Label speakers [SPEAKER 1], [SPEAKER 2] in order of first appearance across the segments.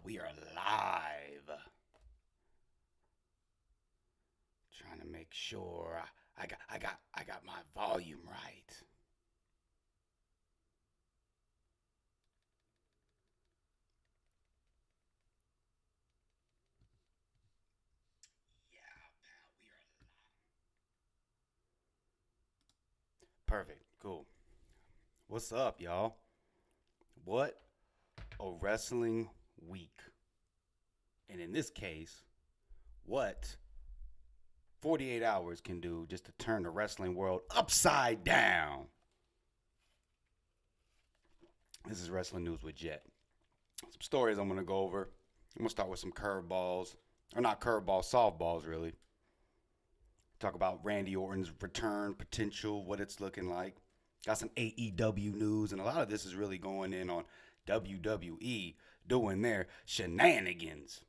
[SPEAKER 1] We are live. Trying to make sure I got my volume right. Yeah, pal, we are perfect. Cool. What's up, y'all? What a wrestling week. And in this case, what 48 hours can do just to turn the wrestling world upside down. This is Wrestling News with Jet. Some stories I'm going to go over. I'm going to start with some curveballs, or not curveballs, softballs, really. Talk about Randy Orton's return potential, what it's looking like. Got some AEW news, and a lot of this is really going in on WWE doing their shenanigans.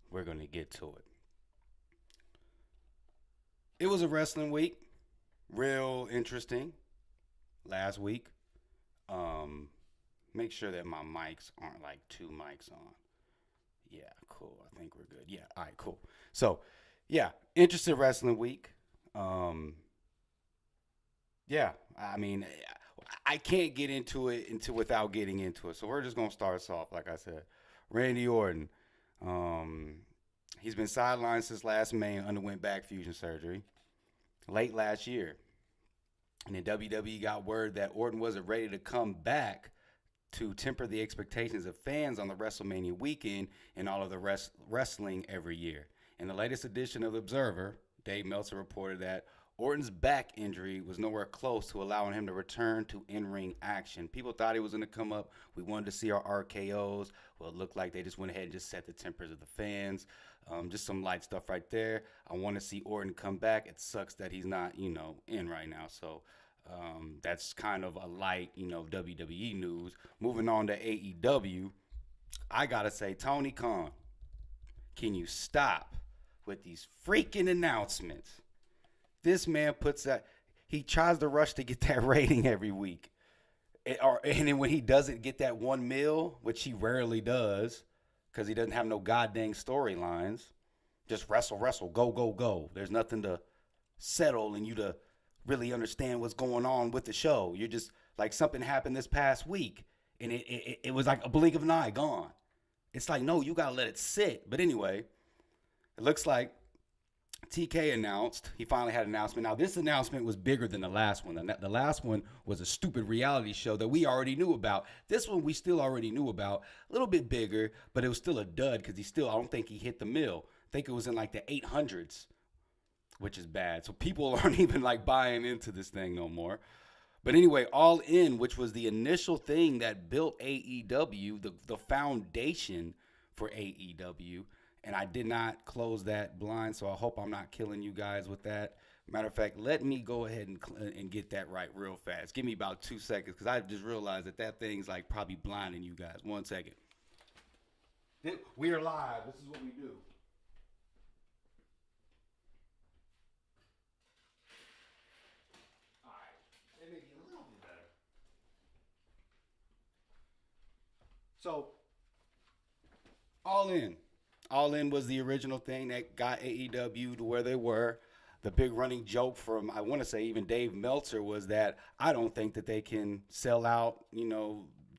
[SPEAKER 1] We're going to get to it. It was a wrestling week, real interesting last week. Make sure that my mics aren't like two mics on. Yeah, cool. I think we're good. Yeah, all right, cool. So, yeah, interesting wrestling week. Um, yeah, I mean, I can't get into it until without getting into it. So we're just gonna start us off, like I said. Randy Orton, um, he's been sidelined since last May and underwent back fusion surgery late last year. And then WWE got word that Orton wasn't ready to come back to temper the expectations of fans on the WrestleMania weekend and all of the wrestling every year. In the latest edition of The Observer, Dave Meltzer reported that Orton's back injury was nowhere close to allowing him to return to in-ring action. People thought he was going to come up. We wanted to see our RKOs. Well, it looked like they just went ahead and just set the tempers of the fans. Just some light stuff right there. I want to see Orton come back. It sucks that he's not, in right now. So that's kind of a light, WWE news. Moving on to AEW, I gotta say, Tony Khan, can you stop with these freaking announcements? This man puts that he tries to rush to get that rating every week, and then when he doesn't get that 1 mil, which he rarely does, because he doesn't have no goddamn storylines, just wrestle, wrestle, go, go, go. There's nothing to settle and you to really understand what's going on with the show. You're just like something happened this past week and it was like a blink of an eye gone. It's like, no, you got to let it sit. But anyway, it looks like TK announced, he finally had an announcement. Now, this announcement was bigger than the last one. The last one was a stupid reality show that we already knew about. This one we still already knew about. A little bit bigger, but it was still a dud because I don't think he hit the mill. I think it was in like the 800s, which is bad. So people aren't even like buying into this thing no more. But anyway, All In, which was the initial thing that built AEW, the foundation for AEW, and I did not close that blind, so I hope I'm not killing you guys with that. Matter of fact, let me go ahead and get that right real fast. Give me about 2 seconds, because I just realized that thing's like probably blinding you guys. 1 second. We are live. This is what we do. All right. It may be a little bit better. So, All In. All In was the original thing that got AEW to where they were. The big running joke from, I want to say, even Dave Meltzer was that I don't think that they can sell out,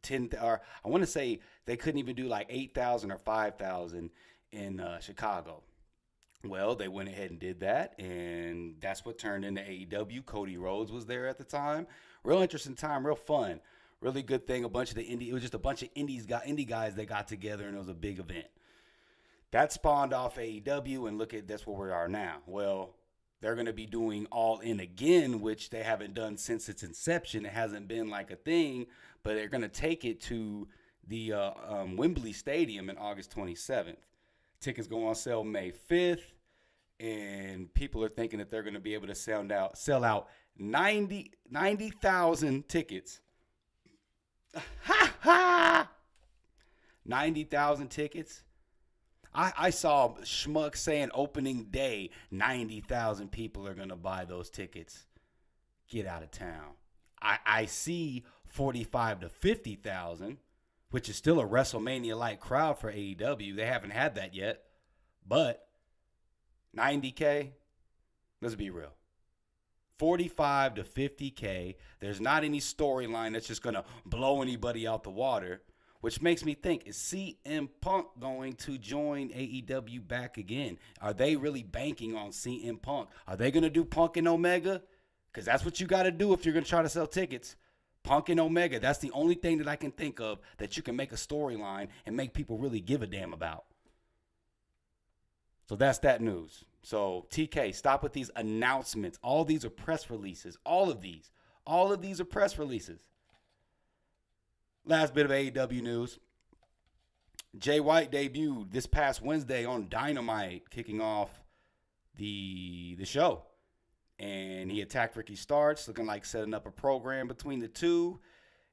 [SPEAKER 1] 10, or I want to say they couldn't even do like 8,000 or 5,000 in Chicago. Well, they went ahead and did that, and that's what turned into AEW. Cody Rhodes was there at the time. Real interesting time, real fun. Really good thing. It was just a bunch of indie guys that got together, and it was a big event. That spawned off AEW, and look at that's where we are now. Well, they're going to be doing All In again, which they haven't done since its inception. It hasn't been like a thing, but they're going to take it to the Wembley Stadium in August 27th. Tickets go on sale May 5th, and people are thinking that they're going to be able to sell out 90,000 tickets. Ha ha! 90,000 tickets. I saw Schmuck saying opening day, 90,000 people are going to buy those tickets. Get out of town. I see 45 to 50,000, which is still a WrestleMania-like crowd for AEW. They haven't had that yet. But 90K, let's be real. 45 to 50K. There's not any storyline that's just going to blow anybody out the water, which makes me think, is CM Punk going to join AEW back again? Are they really banking on CM Punk? Are they going to do Punk and Omega? Because that's what you got to do if you're going to try to sell tickets. Punk and Omega, that's the only thing that I can think of that you can make a storyline and make people really give a damn about. So that's that news. So TK, stop with these announcements. All these are press releases. All of these are press releases. Last bit of AEW news. Jay White debuted this past Wednesday on Dynamite, kicking off the show. And he attacked Ricky Starks, looking like setting up a program between the two.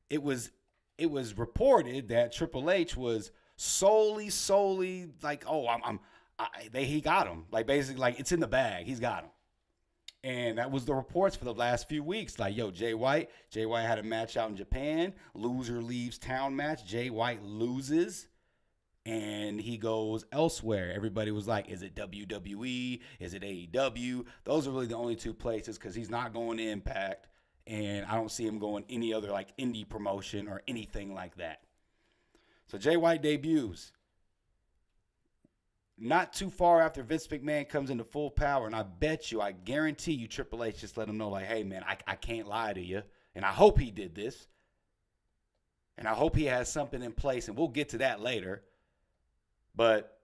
[SPEAKER 1] It was reported that Triple H was solely like, oh, he got him. Like, basically, like, it's in the bag. He's got him. And that was the reports for the last few weeks. Like, yo, Jay White had a match out in Japan. Loser leaves town match. Jay White loses. And he goes elsewhere. Everybody was like, is it WWE? Is it AEW? Those are really the only two places because he's not going to Impact. And I don't see him going any other, like, indie promotion or anything like that. So Jay White debuts. Not too far after Vince McMahon comes into full power, and I guarantee you Triple H just let him know, like, hey, man, I can't lie to you. And I hope he did this. And I hope he has something in place, and we'll get to that later. But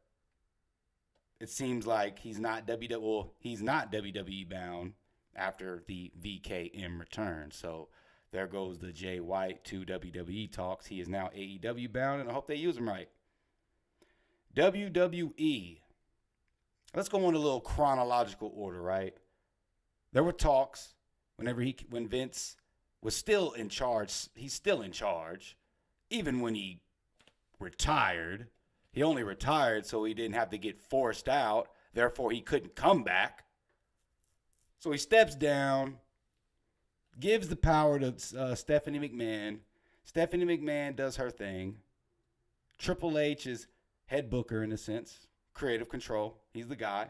[SPEAKER 1] it seems like he's not WWE bound after the VKM return. So there goes the Jay White to WWE talks. He is now AEW bound, and I hope they use him right. WWE. Let's go in a little chronological order, right? There were talks when Vince was still in charge. He's still in charge, even when he retired. He only retired so he didn't have to get forced out. Therefore, he couldn't come back. So he steps down, gives the power to Stephanie McMahon. Stephanie McMahon does her thing. Triple H is head booker in a sense, creative control. He's the guy.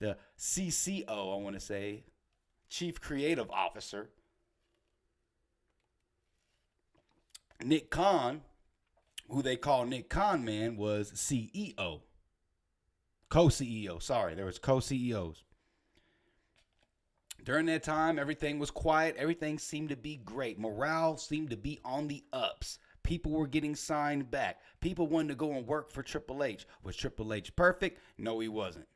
[SPEAKER 1] The CCO, I want to say, Chief Creative Officer. Nick Khan, who they call Nick Khan Man, was CEO. Co-CEO, sorry. There was co-CEOs. During that time, everything was quiet. Everything seemed to be great. Morale seemed to be on the ups. People were getting signed back. People wanted to go and work for Triple H. Was Triple H perfect? No, he wasn't.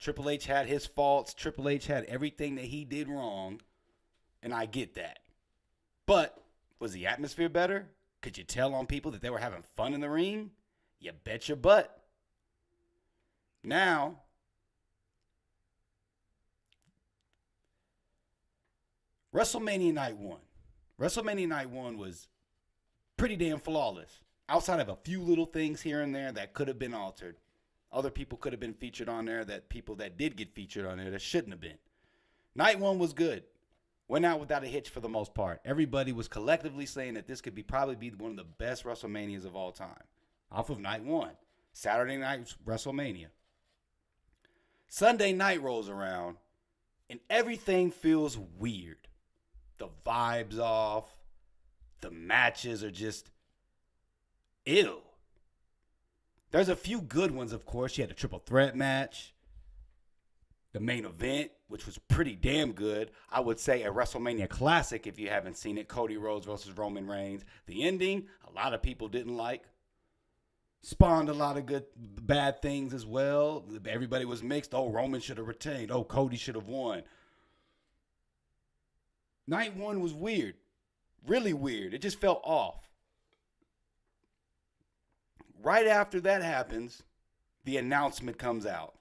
[SPEAKER 1] Triple H had his faults. Triple H had everything that he did wrong, and I get that. But was the atmosphere better? Could you tell on people that they were having fun in the ring? You bet your butt. Now, WrestleMania Night 1. WrestleMania Night 1 was pretty damn flawless. Outside of a few little things here and there that could have been altered. Other people could have been featured on there, that people that did get featured on there that shouldn't have been. Night 1 was good. Went out without a hitch for the most part. Everybody was collectively saying that this could probably be one of the best WrestleManias of all time. Off of Night 1. Saturday night WrestleMania. Sunday night rolls around and everything feels weird. The vibe's off. The matches are just ew. There's a few good ones, of course. You had a triple threat match. The main event, which was pretty damn good. I would say a WrestleMania classic if you haven't seen it. Cody Rhodes versus Roman Reigns. The ending, a lot of people didn't like. Spawned a lot of bad things as well. Everybody was mixed. Oh, Roman should have retained. Oh, Cody should have won. Night 1 was weird. Really weird. It just felt off. Right after that happens, the announcement comes out.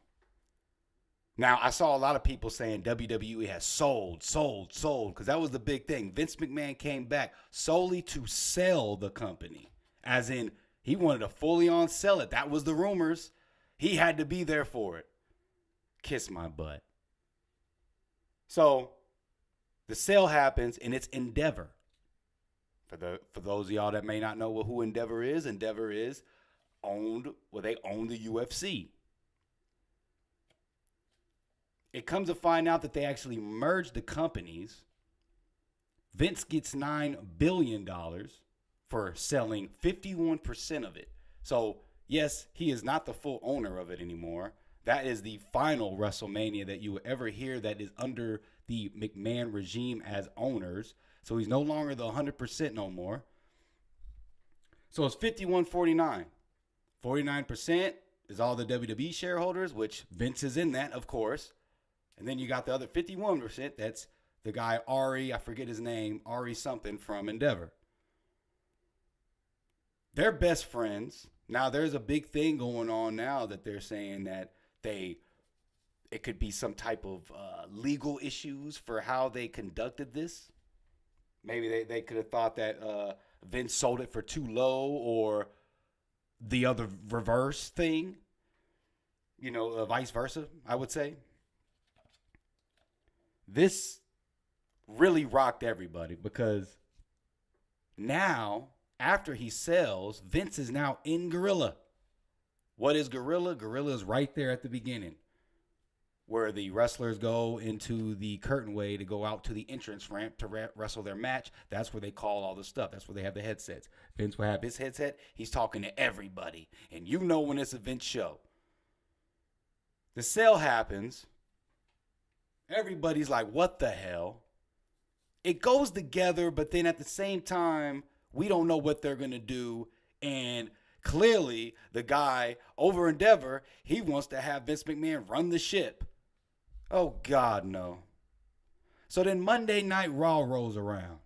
[SPEAKER 1] Now, I saw a lot of people saying WWE has sold, because that was the big thing. Vince McMahon came back solely to sell the company. As in, he wanted to fully on sell it. That was the rumors. He had to be there for it. Kiss my butt. So, the sale happens, and it's Endeavor. For those of y'all that may not know who Endeavor is owned. Well, they own the UFC. It comes to find out that they actually merged the companies. Vince gets $9 billion for selling 51% of it. So, yes, he is not the full owner of it anymore. That is the final WrestleMania that you will ever hear that is under the McMahon regime as owners. So he's no longer the 100% no more. So it's 51-49. 49% is all the WWE shareholders, which Vince is in that, of course. And then you got the other 51%. That's the guy Ari, I forget his name, Ari something from Endeavor. They're best friends. Now there's a big thing going on now that they're saying that it could be some type of legal issues for how they conducted this. Maybe they could have thought that Vince sold it for too low, or the other reverse thing. Vice versa, I would say. This really rocked everybody because now, after he sells, Vince is now in Gorilla. What is Gorilla? Gorilla is right there at the beginning, where the wrestlers go into the curtain way to go out to the entrance ramp to wrestle their match. That's where they call all the stuff. That's where they have the headsets. Vince will have his headset. He's talking to everybody. And you know when it's a Vince show. The sale happens. Everybody's like, what the hell? It goes together, but then at the same time, we don't know what they're going to do. And clearly, the guy over Endeavor, he wants to have Vince McMahon run the ship. Oh, God, no. So then Monday Night Raw rolls around.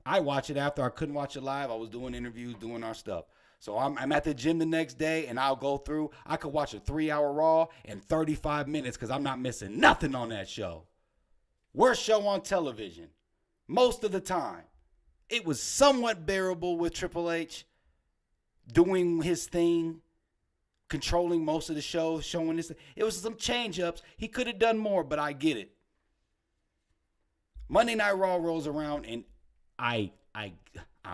[SPEAKER 1] I watch it after. I couldn't watch it live. I was doing interviews, doing our stuff. So I'm at the gym the next day, and I'll go through. I could watch a 3-hour Raw in 35 minutes because I'm not missing nothing on that show. Worst show on television. Most of the time. It was somewhat bearable with Triple H doing his thing, controlling most of the show, showing this. It was some change-ups. He could have done more, but I get it. Monday Night Raw rolls around, and I'm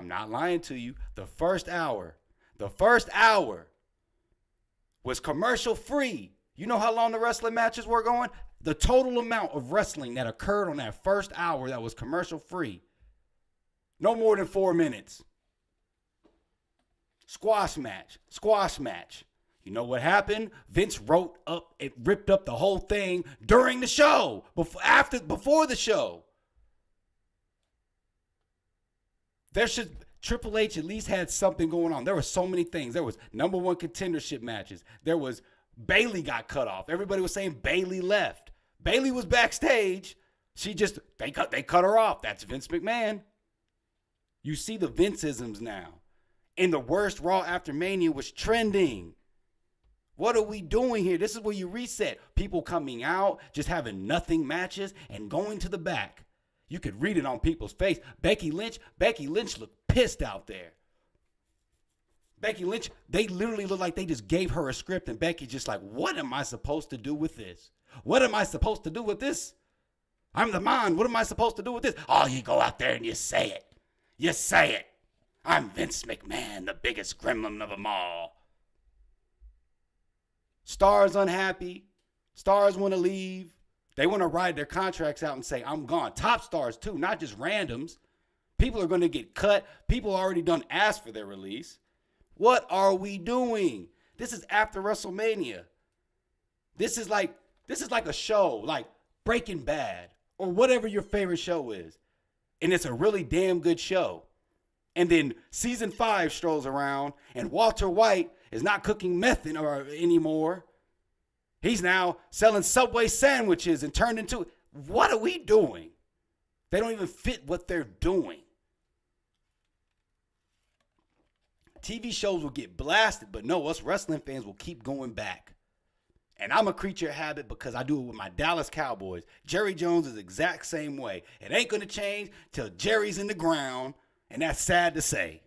[SPEAKER 1] not lying to you. The first hour was commercial free. You know how long the wrestling matches were going? The total amount of wrestling that occurred on that first hour that was commercial free. No more than 4 minutes. Squash match. You know what happened? Vince ripped up the whole thing during the show, before the show. Triple H at least had something going on. There were so many things. There was number one contendership matches. There was Bayley got cut off. Everybody was saying Bayley left. Bayley was backstage. They cut her off. That's Vince McMahon. You see the Vince-isms now. And the worst Raw after Mania was trending. What are we doing here? This is where you reset. People coming out, just having nothing matches, and going to the back. You could read it on people's face. Becky Lynch looked pissed out there. Becky Lynch, they literally look like they just gave her a script, and Becky's just like, what am I supposed to do with this? What am I supposed to do with this? I'm the man. What am I supposed to do with this? Oh, you go out there and you say it. You say it. I'm Vince McMahon, the biggest gremlin of them all. Stars unhappy. Stars want to leave. They want to ride their contracts out and say, I'm gone. Top stars, too, not just randoms. People are going to get cut. People already done asked for their release. What are we doing? This is after WrestleMania. This is like a show, like Breaking Bad or whatever your favorite show is. And it's a really damn good show. And then season 5 strolls around, and Walter White is not cooking meth anymore. He's now selling Subway sandwiches and turned into... What are we doing? They don't even fit what they're doing. TV shows will get blasted, but no, us wrestling fans will keep going back. And I'm a creature of habit because I do it with my Dallas Cowboys. Jerry Jones is the exact same way. It ain't going to change till Jerry's in the ground, and that's sad to say.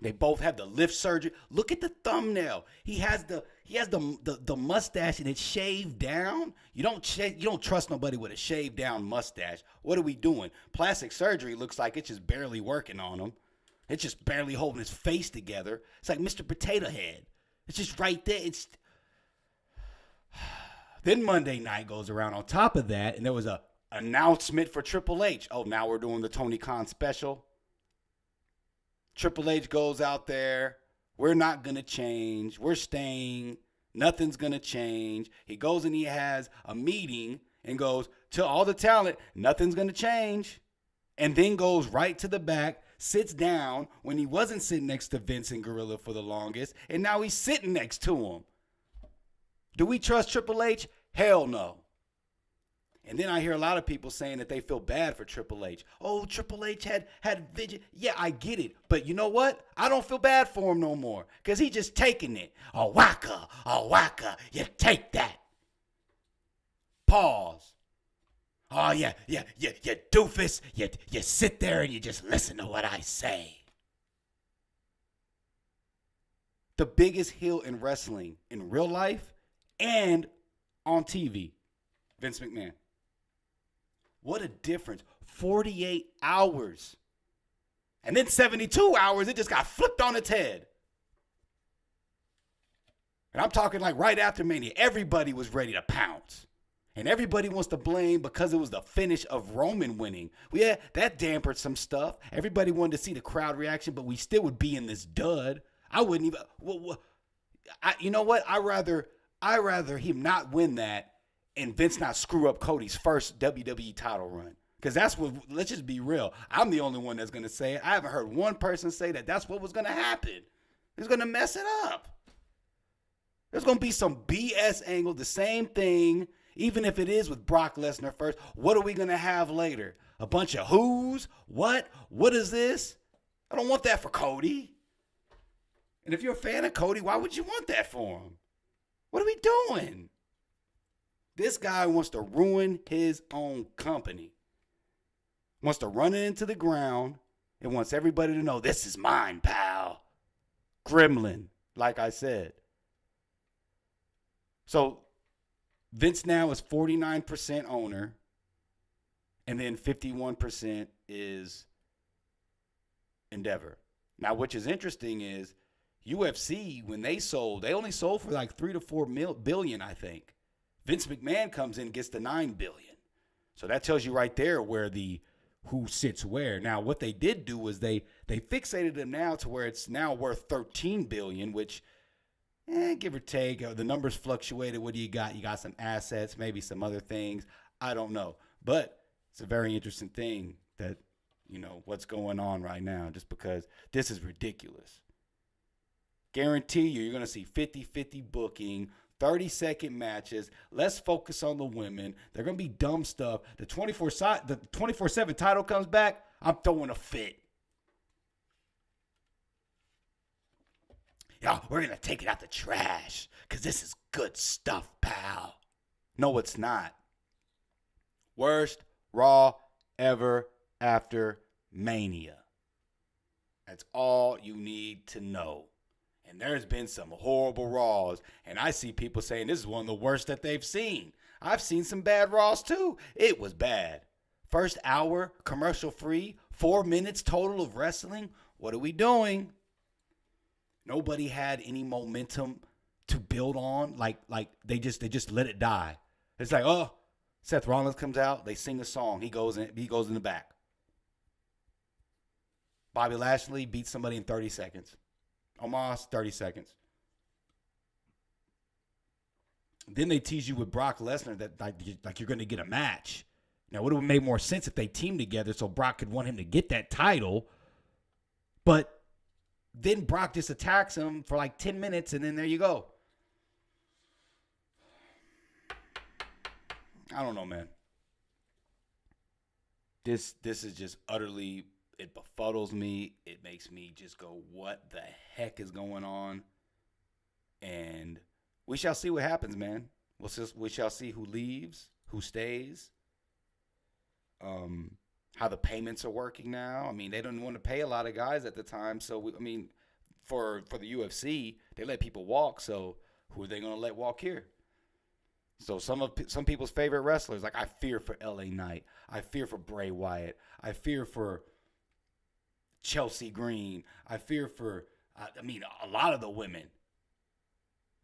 [SPEAKER 1] They both have the lift surgery. Look at the thumbnail. He has the mustache and it's shaved down. You don't trust nobody with a shaved down mustache. What are we doing? Plastic surgery looks like it's just barely working on him. It's just barely holding his face together. It's like Mr. Potato Head. It's just right there. It's Then Monday night goes around on top of that, and there was a announcement for Triple H. Oh, now we're doing the Tony Khan special. Triple H goes out there. We're not going to change. We're staying. Nothing's going to change. He goes and he has a meeting and goes to all the talent, nothing's going to change. And then goes right to the back, sits down when he wasn't sitting next to Vince and Gorilla for the longest, and now he's sitting next to him. Do we trust Triple H? Hell no. And then I hear a lot of people saying that they feel bad for Triple H. Oh, Triple H had vision. Yeah, I get it. But you know what? I don't feel bad for him no more because he just taking it. A whacker, you take that. Pause. Oh, yeah, you doofus. You sit there and you just listen to what I say. The biggest heel in wrestling in real life and on TV, Vince McMahon. What a difference. 48 hours. And then 72 hours, it just got flipped on its head. And I'm talking like right after Mania, everybody was ready to pounce. And everybody wants to blame because it was the finish of Roman winning. Well, yeah, that dampened some stuff. Everybody wanted to see the crowd reaction, but we still would be in this dud. I wouldn't even. You know what? I rather him not win that and Vince not screw up Cody's first WWE title run. Because that's what, let's just be real. I'm the only one that's going to say it. I haven't heard one person say that that's what was going to happen. He's going to mess it up. There's going to be some BS angle, the same thing, even if it is with Brock Lesnar first. What are we going to have later? A bunch of who's? What? What is this? I don't want that for Cody. And if you're a fan of Cody, why would you want that for him? What are we doing? This guy wants to ruin his own company. Wants to run it into the ground and wants everybody to know, this is mine, pal. Gremlin, like I said. So Vince now is 49% owner, and then 51% is Endeavor. Now, which is interesting is UFC, when they only sold for like 3 to 4 billion, I think. Vince McMahon comes in and gets the 9 billion. So that tells you right there where the who sits where. Now, what they did do was they fixated him now to where it's now worth 13 billion, which, give or take, the numbers fluctuated. What do you got? You got some assets, maybe some other things. I don't know. But it's a very interesting thing that, what's going on right now, just because this is ridiculous. Guarantee you're going to see 50-50 booking, 30-second matches. Let's focus on the women. They're going to be dumb stuff. The 24/7 title comes back, I'm throwing a fit. Yo, we're going to take it out the trash because this is good stuff, pal. No, it's not. Worst Raw ever after Mania. That's all you need to know. And there's been some horrible Raws. And I see people saying this is one of the worst that they've seen. I've seen some bad Raws too. It was bad. First hour, commercial free, 4 minutes total of wrestling. What are we doing? Nobody had any momentum to build on. Like they just let it die. It's like, oh, Seth Rollins comes out, they sing a song. He goes in the back. Bobby Lashley beats somebody in 30 seconds. Almost 30 seconds. Then they tease you with Brock Lesnar that like you're going to get a match. Now, it would have made more sense if they teamed together so Brock could want him to get that title. But then Brock just attacks him for like 10 minutes, and then there you go. I don't know, man. This is just utterly... It befuddles me. It makes me just go, what the heck is going on? And we shall see what happens, man. We shall see who leaves, who stays, how the payments are working now. I mean, they don't want to pay a lot of guys at the time. So, for the UFC, they let people walk. So who are they gonna let walk here? So some people's favorite wrestlers, like I fear for LA Knight, I fear for Bray Wyatt, I fear for Chelsea Green, I fear for I mean a lot of the women.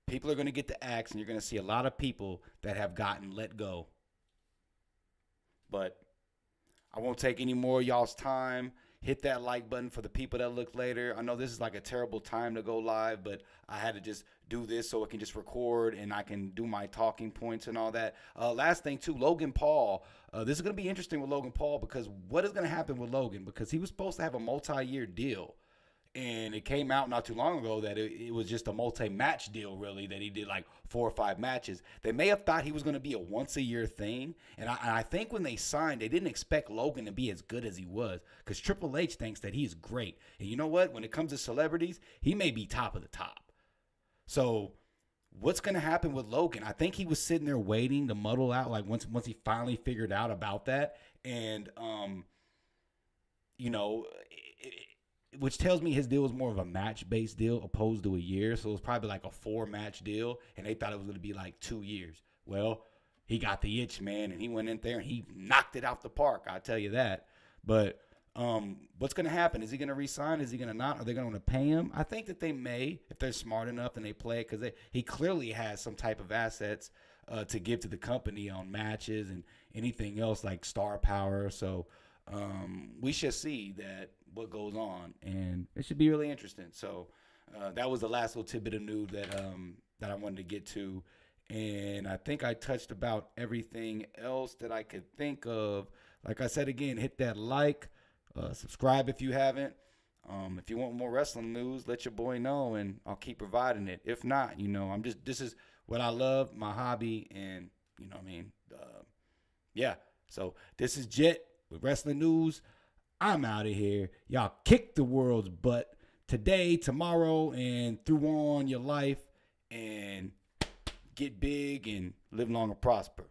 [SPEAKER 1] People are gonna get the axe, and you're gonna see a lot of people that have gotten let go. But I won't take any more of y'all's time. Hit that like button for the people that look later. I know this is like a terrible time to go live, but I had to just do this so it can just record and I can do my talking points and all that. Last thing too, Logan Paul. This is going to be interesting with Logan Paul because what is going to happen with Logan? Because he was supposed to have a multi-year deal. And it came out not too long ago that it was just a multi-match deal, really, that he did like 4 or 5 matches. They may have thought he was going to be a once-a-year thing. And I think when they signed, they didn't expect Logan to be as good as he was because Triple H thinks that he's great. And you know what? When it comes to celebrities, he may be top of the top. So what's going to happen with Logan? I think he was sitting there waiting to muddle out like once he finally figured out about that. And, you know, which tells me his deal was more of a match-based deal opposed to a year. So it was probably like a 4-match deal, and they thought it was going to be like 2 years. Well, he got the itch, man, and he went in there and he knocked it out the park. I'll tell you that. But what's going to happen? Is he going to resign? Is he going to not? Are they going to pay him? I think that they may if they're smart enough and they play it because he clearly has some type of assets to give to the company on matches and anything else like star power. So we should see that what goes on, and it should be really interesting. So that was the last little tidbit of news that I wanted to get to, and I think I touched about everything else that I could think of. Like I said again, hit that like, subscribe if you haven't. If you want more wrestling news, let your boy know, and I'll keep providing it. If not, you know, this is what I love, my hobby, and you know what I mean. Yeah. So this is Jet with wrestling news. I'm out of here. Y'all kick the world's butt today, tomorrow, and through on your life, and get big and live long and prosper.